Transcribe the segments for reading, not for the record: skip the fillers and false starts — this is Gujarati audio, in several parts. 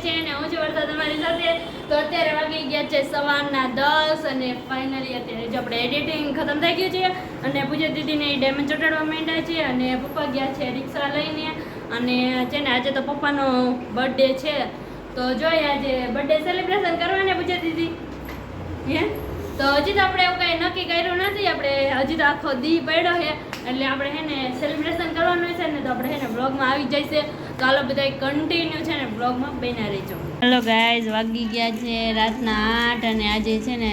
છે અને હું છું વરસાદ તમારી સાથે. તો અત્યારે વાગી ગયા છે સવારના 10 અને ફાઇનલી અત્યારે જ આપણે એડિટિંગ ખતમ થઈ ગયું છે અને પૂજા દીદીને ડાયમંડ ચોટાડવા માંડ્યા છે અને પપ્પા ગયા છે રિક્ષા લઈને અને છે ને આજે તો પપ્પાનો બર્થડે છે તો જોઈએ આજે બર્થડે સેલિબ્રેશન કરવાને પૂજા દીદી હે તો હજી તો આપણે એવું કાંઈ નક્કી કર્યું નથી આપણે હજી તો આખો દી પડ્યો છે એટલે આપણે હે ને સેલિબ્રેશન કરવાનું છે ને તો આપણે હે ને બ્લોગમાં આવી જઈશે તો હાલો બધા કન્ટિન્યુ છે ને બ્લોગમાં બન્યા રહીજો. હેલો ગાઈઝ વાગી ગયા છે રાતના 8 અને આજે છે ને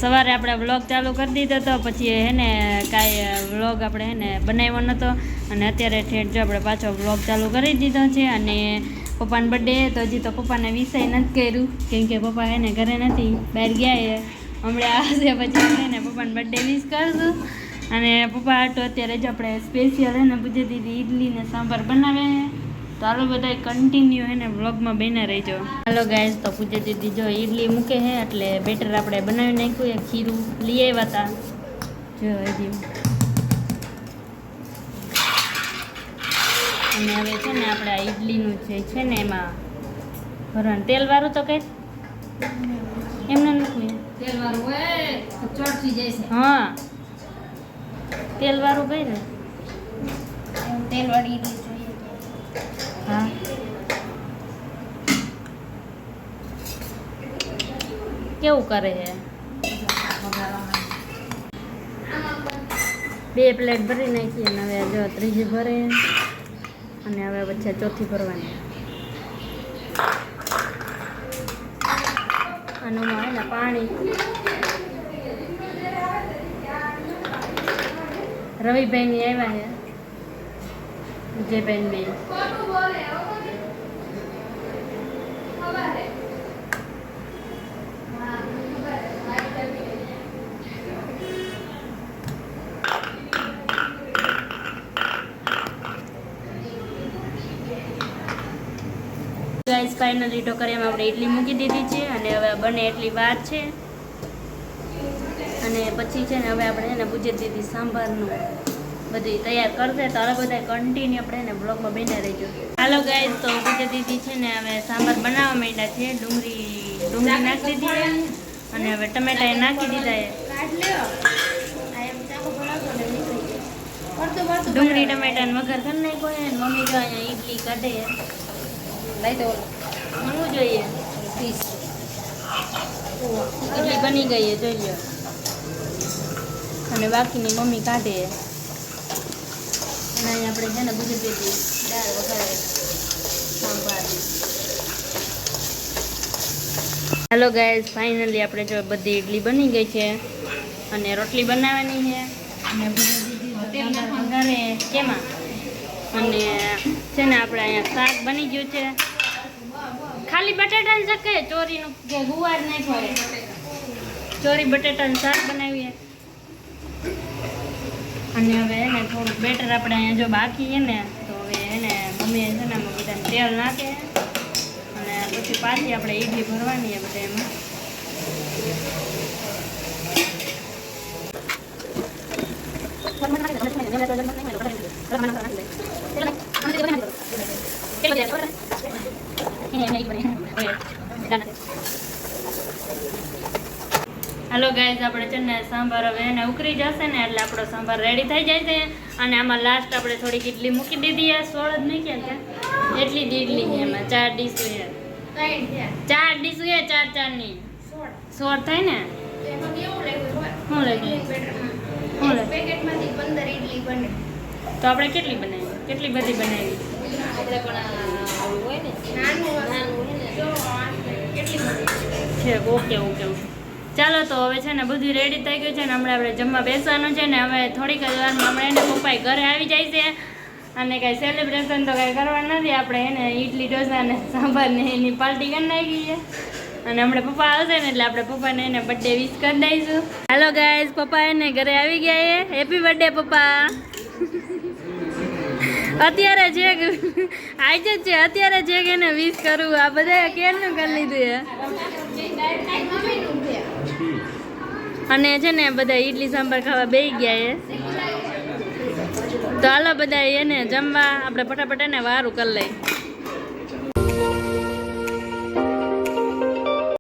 સવારે આપણે વ્લોગ ચાલુ કરી દીધો હતો પછી હે ને કાંઈ વ્લોગ આપણે હે ને બનાવ્યો નહોતો અને અત્યારે ઠેઠ જો આપણે પાછો વ્લોગ ચાલુ કરી દીધો છે અને પપ્પાનો બર્થડે તો હજી તો પપ્પાને વિષય નથી કર્યું કેમ કે પપ્પા હે ને ઘરે નથી બહાર ગયા એ હમણાં આવશે પછી હે ને પપ્પાનો બર્થડે વિશ કરશું અને પપ્પા આટો અત્યારે જ આપણે સ્પેશિયલ હે ને પૂજા દીદી ઇડલી ને સાંભાર બનાવે તો હાલો બધા કન્ટિન્યુ હે ને વ્લોગમાં બન્યા રહીજો. હાલો ગાઈઝ તો પૂજા દીદી જો ઇડલી મૂકે છે એટલે બેટર આપણે બનાવી નાખ્યું એ ખીરું લઈ આવ્યા હતા જો હજી અને હવે છે ને આપણે આ ઇડલીનું છે ને એમાં ભરવાનું તેલવાળું તો કંઈ એમને નથી તેલવાળું હોય ચોટતી જાય છે. હા તેલવાળું કઈ ને તેલવાળી ઇડલી જોઈએ. હા કેવું કરે છે 2 પ્લેટ ભરી નાખી અને હવે જો ત્રીજી ભરે અને હવે વચ્ચે ચોથી ભરવાની આનું હે ને પાણી રવિભાઈની આવ્યા છે વિજયભાઈ બે ગાઈસ ફાઇનલી ઢોકળિયામાં આપણે ઇડલી મૂકી દીધી છે અને હવે બને એટલી વાર છે અને પછી છે ને હવે આપણે એને પૂજા દીધી સાંભારનું બધી તૈયાર કરશે તો હવે બધા કન્ટિન્યુ આપણે એને બ્લોગમાં બન્યા રહીજો. હાલો ગાઈસ તો પૂજા દીદી છે ને હવે સાંભાર બનાવવા માંડ્યા છે ડુંગળી નાખી દીધી અને હવે ટમેટા એ નાખી દીધા ડુંગળી ટમેટા ને વઘાર કરી નાખ્યો ને મમ્મી જો અહીંયા ઇડલી કાઢે લઈ તો શું જોઈએ ઇડલી બની ગઈ છે જોઈ લો અને બાકીની મમ્મી કાઢે અને અહીંયા આપણે છે ને બધી દીધી દાળ વઘારે સાંભાર. હેલો ગાઈઝ ફાઇનલી આપણે જો બધી ઇડલી બની ગઈ છે અને રોટલી બનાવવાની છે અને બધી દીધી વઘારે કેમાં અને છે ને આપણે અહીંયા શાક બની ગયું છે ખાલી બટાટાનું શાક કે ચોરીનું કે ગુવાર નાખ્યો ચોરી બટાટાનું શાક બનાવીએ અને હવે એને થોડુંક બેટર આપણે અહીંયા જો બાકી છે ને તો હવે એને મમ્મી છે ને બધાને તેલ નાખે અને પછી પાછી આપણે ઇડલી ભરવાની બધા એમાં હાલો ગાઈઝ આપણે છે ને સાંભાર હવે એને ઉકળી જશે ને એટલે આપણો સાંભાર રેડી થઈ જાય છે અને આમાં લાસ્ટ આપણે થોડીક ઇડલી મૂકી દીધી છે 16 જ નહીં કે એટલી જ ઇડલી છે એમાં 4 ડીશ છે 4 ડીશ છે 4 ની 16 થાય ને શું લાગ્યું પેકેટમાંથી 15 ઇડલી બને તો આપણે કેટલી બનાવી કેટલી બધી બનાવી આપણે પણ હોય ને નાનું હોય ને જો કેટલી બધી છે ઓકે ચાલો તો હવે છે ને બધું રેડી થઈ ગયું છે ને હમણાં આપણે જમવા બેસવાનું છે ને હવે થોડીક જ વારમાં હમણાં એને પપ્પાએ ઘરે આવી જાય છે અને કાંઈ સેલિબ્રેશન તો કાંઈ કરવા નથી આપણે એને ઇડલી ઢોસા ને સાંભાર ને એની પાર્ટી કરી નાખી છે અને હમણાં પપ્પા આવશે ને એટલે આપણે પપ્પાને એને બર્થડે વિશ કરી દઈશું. હેલો ગાઈઝ પપ્પા એને ઘરે આવી ગયા છે હેપી બર્થડે પપ્પા. અત્યારે જે આજે જ છે અત્યારે જે કે એને વિશ કરવું આ બધા કેરનું કરી લીધું છે અને છે ને બધા ઇડલી સાંભાર ખાવા બેસી ગયા છે તો હાલો બધા એને જમવા આપણે ફટાફટ એને વારું કરી લઈ.